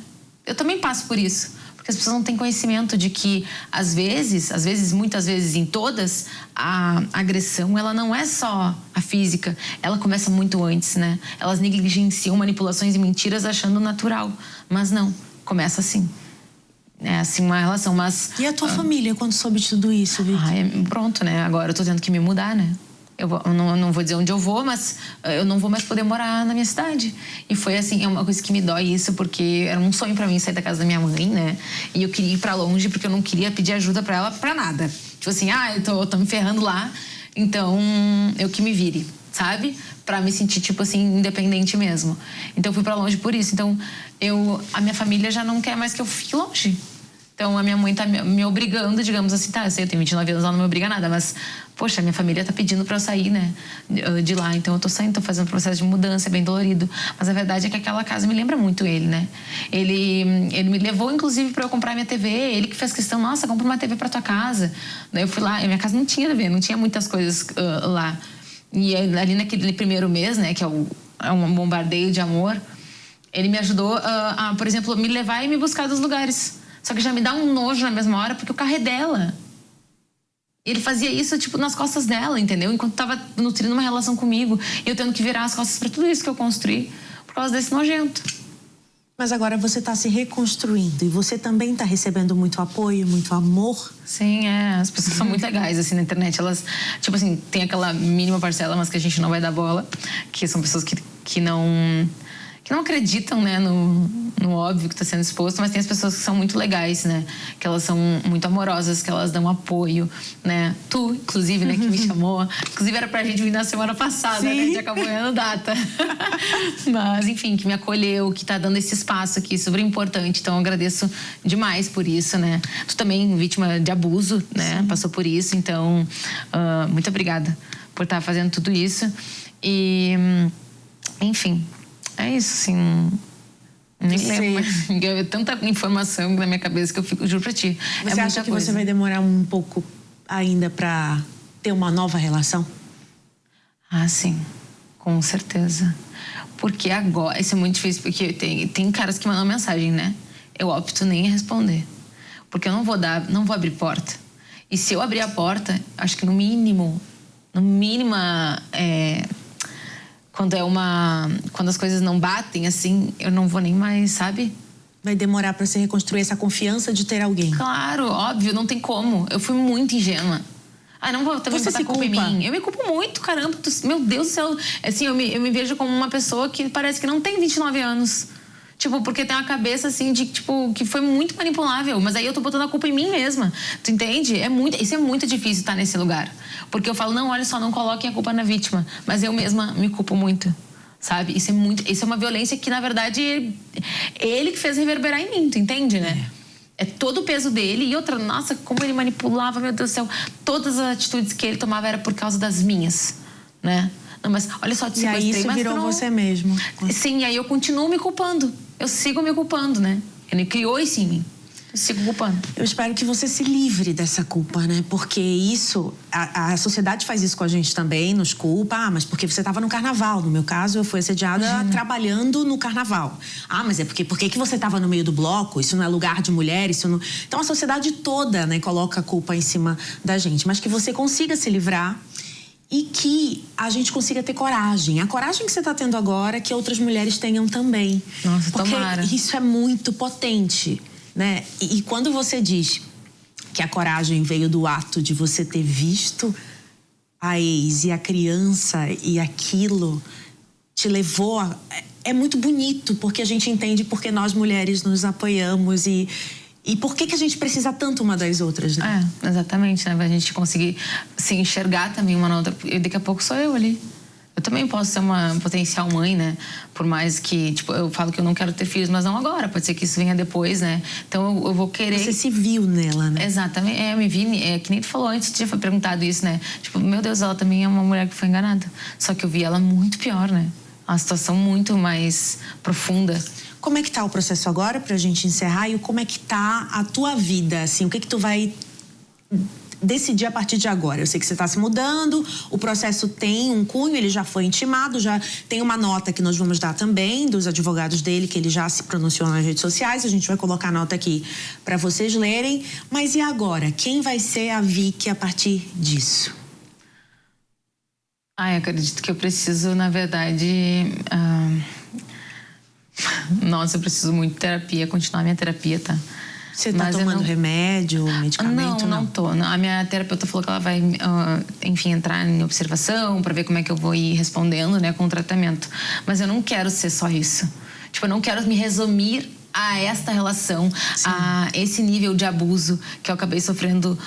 Eu também passo por isso, porque as pessoas não têm conhecimento de que, às vezes, muitas vezes, em todas, a agressão, ela não é só a física, ela começa muito antes, né? Elas negligenciam manipulações e mentiras achando natural, mas não, começa assim. É assim uma relação, mas... E a tua família, quando soube de tudo isso, Vicky? Pronto, né? Agora eu tô tendo que me mudar, né? Eu não vou dizer onde eu vou, mas eu não vou mais poder morar na minha cidade. E foi assim, é uma coisa que me dói isso, porque era um sonho pra mim sair da casa da minha mãe, né? E eu queria ir pra longe, porque eu não queria pedir ajuda pra ela pra nada. Tipo assim, eu tô me ferrando lá, então eu que me vire, sabe? Pra me sentir, tipo assim, independente mesmo. Então eu fui pra longe por isso. Então a minha família já não quer mais que eu fique longe. Então, a minha mãe tá me obrigando, digamos assim, eu sei, eu tenho 29 anos, ela não me obriga a nada, mas, poxa, minha família tá pedindo pra eu sair, né, de lá. Então, eu tô saindo, tô fazendo um processo de mudança, é bem dolorido. Mas a verdade é que aquela casa me lembra muito ele, né. Ele me levou, inclusive, pra eu comprar minha TV, ele que fez questão, nossa, compra uma TV pra tua casa. Daí eu fui lá, e minha casa não tinha TV, não tinha muitas coisas lá. E ali naquele primeiro mês, né, que é um bombardeio de amor, ele me ajudou a, por exemplo, me levar e me buscar dos lugares. Só que já me dá um nojo na mesma hora, porque o carro é dela. Ele fazia isso, tipo, nas costas dela, entendeu? Enquanto tava nutrindo uma relação comigo. E eu tendo que virar as costas pra tudo isso que eu construí, por causa desse nojento. Mas agora você tá se reconstruindo. E você também tá recebendo muito apoio, muito amor. Sim, as pessoas são muito legais, assim, na internet. Elas, tipo assim, tem aquela mínima parcela, mas que a gente não vai dar bola. Que são pessoas que não acreditam, né, no óbvio que está sendo exposto, mas tem as pessoas que são muito legais, né, que elas são muito amorosas, que elas dão apoio, né, tu, inclusive, né, que me chamou, inclusive era pra gente vir na semana passada, né, a gente acabou ganhando data, mas, enfim, que me acolheu, que tá dando esse espaço aqui, super importante, então eu agradeço demais por isso, né, tu também, vítima de abuso, né, passou por isso, então, muito obrigada por estar fazendo tudo isso e, enfim... É isso, assim. Nem lembro. É tanta informação na minha cabeça que eu fico, juro pra ti. Você acha que você vai demorar um pouco ainda pra ter uma nova relação? Sim. Com certeza. Porque agora... Isso é muito difícil, porque tem caras que mandam mensagem, né? Eu opto nem responder. Porque eu não vou abrir porta. E se eu abrir a porta, acho que no mínimo... Quando as coisas não batem, assim, eu não vou nem mais, sabe? Vai demorar pra você reconstruir essa confiança de ter alguém. Claro, óbvio, não tem como. Eu fui muito ingênua. Não vou também botar culpa em mim. Eu me culpo muito, caramba. Meu Deus do céu. Assim, eu me vejo como uma pessoa que parece que não tem 29 anos. Tipo, porque tem uma cabeça, assim, de, tipo, que foi muito manipulável. Mas aí eu tô botando a culpa em mim mesma. Tu entende? Isso é muito difícil estar nesse lugar. Porque eu falo, não, olha só, não coloquem a culpa na vítima. Mas eu mesma me culpo muito, sabe? Isso é uma violência que, na verdade, ele que fez reverberar em mim, tu entende, né? É todo o peso dele. E outra, nossa, como ele manipulava, meu Deus do céu. Todas as atitudes que ele tomava era por causa das minhas, né? Não, mas olha só, te sequestrei, isso virou você mesmo. Sim, aí eu continuo me culpando. Eu sigo me culpando, né? Ele criou isso em mim. Eu sigo culpando. Eu espero que você se livre dessa culpa, né? Porque isso... A sociedade faz isso com a gente também, nos culpa. Mas porque você estava no carnaval. No meu caso, eu fui assediada trabalhando no carnaval. Mas por que você estava no meio do bloco? Isso não é lugar de mulher, isso não... Então, a sociedade toda, né, coloca a culpa em cima da gente. Mas que você consiga se livrar e que a gente consiga ter coragem. A coragem que você está tendo agora, que outras mulheres tenham também. Nossa, tomara. Porque isso é muito potente, né? E quando você diz que a coragem veio do ato de você ter visto a ex e a criança e aquilo te levou a... É muito bonito, porque a gente entende porque nós mulheres nos apoiamos e por que a gente precisa tanto uma das outras, né? Exatamente, né? Pra gente conseguir se enxergar também uma na outra. E daqui a pouco sou eu ali. Eu também posso ser uma potencial mãe, né? Por mais que, tipo, eu falo que eu não quero ter filhos, mas não agora. Pode ser que isso venha depois, né? Então eu vou querer... Você se viu nela, né? Exatamente. Eu me vi, que nem tu falou antes, tinha perguntado isso, né? Tipo, meu Deus, ela também é uma mulher que foi enganada. Só que eu vi ela muito pior, né? Uma situação muito mais profunda. Como é que tá o processo agora, pra gente encerrar? E como é que tá a tua vida, assim? O que que tu vai decidir a partir de agora? Eu sei que você está se mudando, o processo tem um cunho, ele já foi intimado, já tem uma nota que nós vamos dar também dos advogados dele, que ele já se pronunciou nas redes sociais, a gente vai colocar a nota aqui para vocês lerem. Mas e agora? Quem vai ser a Vicky a partir disso? Eu acredito que eu preciso, na verdade... Nossa, eu preciso muito de terapia, continuar minha terapia, tá? Você tá tomando remédio, medicamento? Não tô. A minha terapeuta falou que ela vai, enfim, entrar em observação para ver como é que eu vou ir respondendo, né, com o tratamento. Mas eu não quero ser só isso. Tipo, eu não quero me resumir a esta relação, a esse nível de abuso que eu acabei sofrendo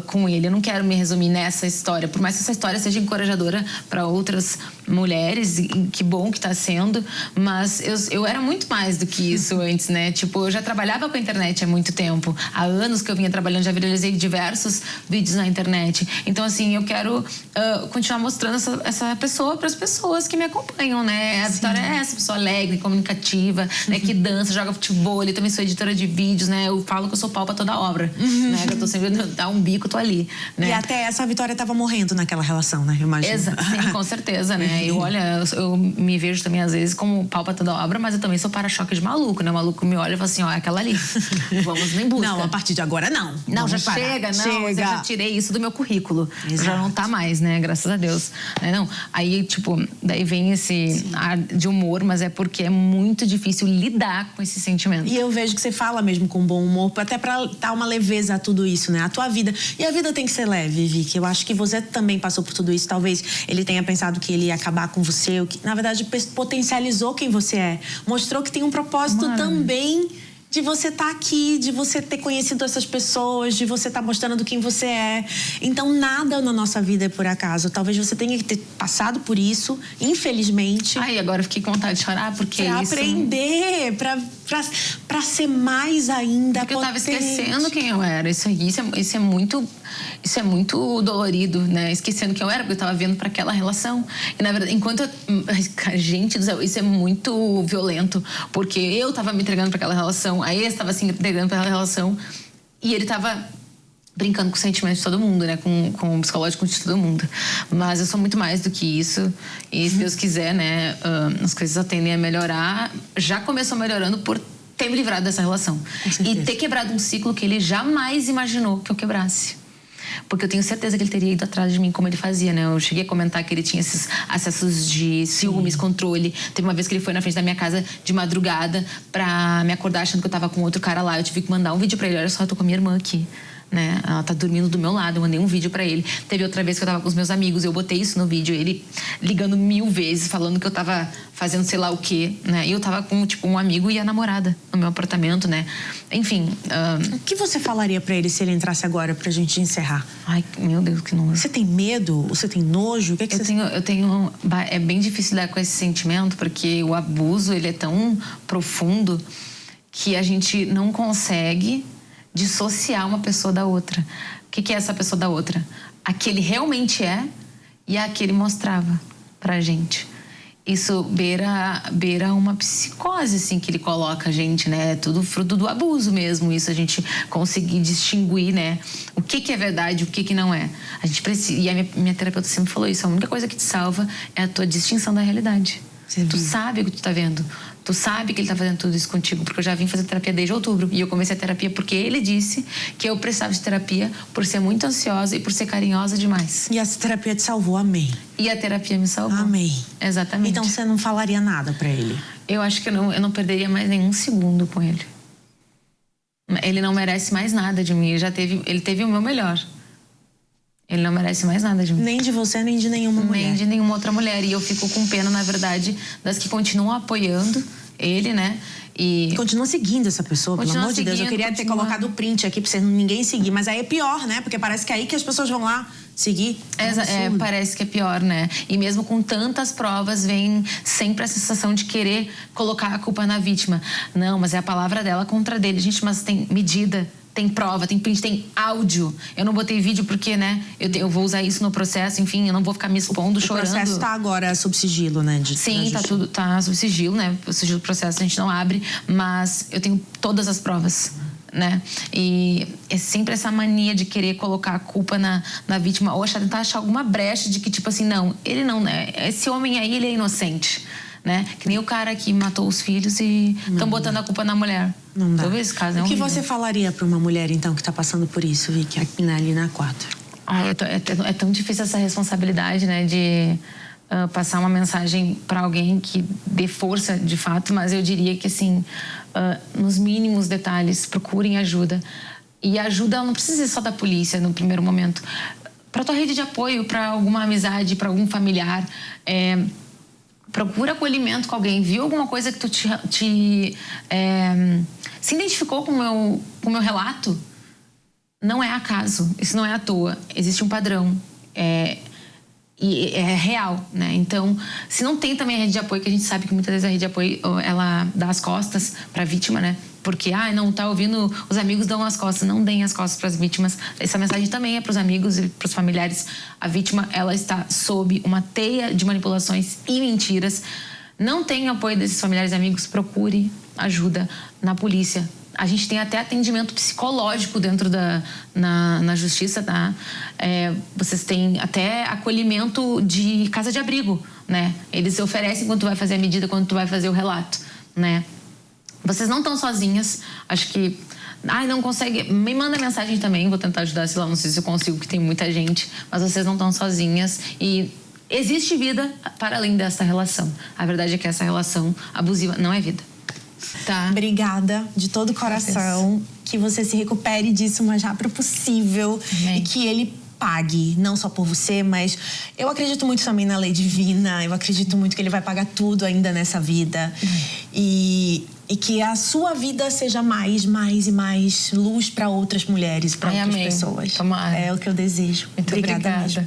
com ele. Eu não quero me resumir nessa história, por mais que essa história seja encorajadora para outras mulheres, e que bom que tá sendo, mas eu era muito mais do que isso antes, né? Tipo, eu já trabalhava com a internet há muito tempo, há anos que eu vinha trabalhando, já viralizei diversos vídeos na internet. Então, assim, eu quero continuar mostrando essa pessoa para as pessoas que me acompanham, né? A Vitória é essa pessoa alegre, comunicativa, né? Que dança, joga futebol. Eu também sou editora de vídeos, né? Eu falo que eu sou pau pra toda obra, né? Que eu tô sempre dar um bico, tô ali, né? E até essa Vitória tava morrendo naquela relação, né? Eu imagino. Sim, com certeza, né? Eu me vejo também às vezes como pau pra toda obra, mas eu também sou para-choque de maluco, né? O maluco me olha e fala assim, ó, é aquela ali. Vamos em busca. Não, a partir de agora não. Não, já chega, não. Eu já tirei isso do meu currículo. Exato. Já não tá mais, né? Graças a Deus. Não, aí, tipo, daí vem esse ar de humor, mas é porque é muito difícil lidar com esse sentimento. E eu vejo que você fala mesmo com bom humor, até pra dar uma leveza a tudo isso, né? A tua vida. E a vida tem que ser leve, Vicky. Eu acho que você também passou por tudo isso. Talvez ele tenha pensado que ele ia acabar com você, o que, na verdade, potencializou quem você é. Mostrou que tem um propósito também de você estar aqui, de você ter conhecido essas pessoas, de você estar mostrando quem você é. Então, nada na nossa vida é por acaso. Talvez você tenha que ter passado por isso, infelizmente. Ai, agora eu fiquei com vontade de chorar, porque pra isso... aprender, pra ser mais ainda porque potente. Eu tava esquecendo quem eu era. Isso é muito dolorido, né? Esquecendo quem eu era, porque eu tava vendo pra aquela relação. E, na verdade, gente do céu, isso é muito violento, porque eu tava me entregando pra aquela relação, a ex tava se entregando pra aquela relação, e ele tava brincando com os sentimentos de todo mundo, né? Com o psicológico de todo mundo. Mas eu sou muito mais do que isso. E se Deus quiser, né? As coisas tendem a melhorar. Já começou melhorando por ter me livrado dessa relação. E ter quebrado um ciclo que ele jamais imaginou que eu quebrasse. Porque eu tenho certeza que ele teria ido atrás de mim como ele fazia, né? Eu cheguei a comentar que ele tinha esses acessos de ciúmes, controle. Teve uma vez que ele foi na frente da minha casa de madrugada pra me acordar achando que eu tava com outro cara lá. Eu tive que mandar um vídeo pra ele. Olha só, eu tô com a minha irmã aqui, né? Ela tá dormindo do meu lado. Eu mandei um vídeo pra ele. Teve outra vez que eu tava com os meus amigos, eu botei isso no vídeo, ele ligando 1000 vezes, falando que eu tava fazendo sei lá o quê, né? E eu tava com, tipo, um amigo e a namorada no meu apartamento, né? Enfim... O que você falaria pra ele se ele entrasse agora pra gente encerrar? Ai, meu Deus, que nojo. Você tem medo? Você tem nojo? O que é que eu tenho... É bem difícil lidar com esse sentimento, porque o abuso, ele é tão profundo que a gente não consegue dissociar uma pessoa da outra. O que é essa pessoa da outra? A que ele realmente é e a que ele mostrava pra gente. Isso beira uma psicose, assim, que ele coloca a gente, né? É tudo fruto do abuso mesmo, isso, a gente conseguir distinguir, né? O que é verdade e o que não é. A gente precisa... E a minha terapeuta sempre falou isso, a única coisa que te salva é a tua distinção da realidade. Tu sabe o que tu tá vendo. Tu sabe que ele tá fazendo tudo isso contigo, porque eu já vim fazer terapia desde outubro. E eu comecei a terapia porque ele disse que eu precisava de terapia por ser muito ansiosa e por ser carinhosa demais. E essa terapia te salvou, amém. E a terapia me salvou. Amém. Exatamente. Então você não falaria nada pra ele? Eu acho que eu não perderia mais nenhum segundo com ele. Ele não merece mais nada de mim. Ele teve o meu melhor. Ele não merece mais nada de mim. Nem de você, nem de nenhuma mulher. Nem de nenhuma outra mulher. E eu fico com pena, na verdade, das que continuam apoiando ele, né? E continua seguindo essa pessoa, pelo amor de Deus. Eu queria ter colocado o print aqui pra ninguém seguir. Mas aí é pior, né? Porque parece que é aí que as pessoas vão lá seguir. Parece que é pior, né? E mesmo com tantas provas, vem sempre a sensação de querer colocar a culpa na vítima. Não, mas é a palavra dela contra dele. Gente, mas tem medida, tem prova, tem print, tem áudio. Eu não botei vídeo porque, né, eu vou usar isso no processo, enfim, eu não vou ficar me expondo, chorando. O processo tá agora sob sigilo, né? Sim, tá sob sigilo, né? O sigilo do processo a gente não abre, mas eu tenho todas as provas, né? E é sempre essa mania de querer colocar a culpa na vítima ou tentar achar alguma brecha de que, tipo assim, não, ele não, né? Esse homem aí, ele é inocente, né? Que nem o cara que matou os filhos e estão botando a culpa na mulher. Não dá. Talvez esse caso o que você falaria para uma mulher, então, que tá passando por isso, Vicky, aqui na Lina 4? É tão difícil essa responsabilidade, né? De passar uma mensagem para alguém que dê força, de fato. Mas eu diria que, assim, nos mínimos detalhes, procurem ajuda. E ajuda não precisa ser só da polícia no primeiro momento. Para tua rede de apoio, para alguma amizade, para algum familiar. Procura acolhimento com alguém. Viu alguma coisa que tu se identificou com o meu relato? Não é acaso. Isso não é à toa. Existe um padrão. E é real, né? Então, se não tem também a rede de apoio, que a gente sabe que muitas vezes a rede de apoio, ela dá as costas para a vítima, né? Porque, não tá ouvindo, os amigos dão as costas. Não deem as costas para as vítimas. Essa mensagem também é para os amigos e para os familiares. A vítima, ela está sob uma teia de manipulações e mentiras. Não tem apoio desses familiares e amigos, procure ajuda na polícia. A gente tem até atendimento psicológico dentro na justiça, tá? Vocês têm até acolhimento de casa de abrigo, né? Eles oferecem quando tu vai fazer a medida, quando tu vai fazer o relato, né? Vocês não estão sozinhas. Acho que... não consegue... Me manda mensagem também, vou tentar ajudar, sei lá, não sei se eu consigo, que tem muita gente. Mas vocês não estão sozinhas e existe vida para além dessa relação. A verdade é que essa relação abusiva não é vida. Tá. Obrigada de todo o coração. Que você se recupere disso o mais rápido possível. Amém. E que ele pague, não só por você, mas eu acredito muito também na lei divina. Eu acredito muito que ele vai pagar tudo ainda nessa vida. E que a sua vida seja mais e mais luz para outras mulheres, para outras pessoas. Tomara. É o que eu desejo. Muito obrigada. Mesmo.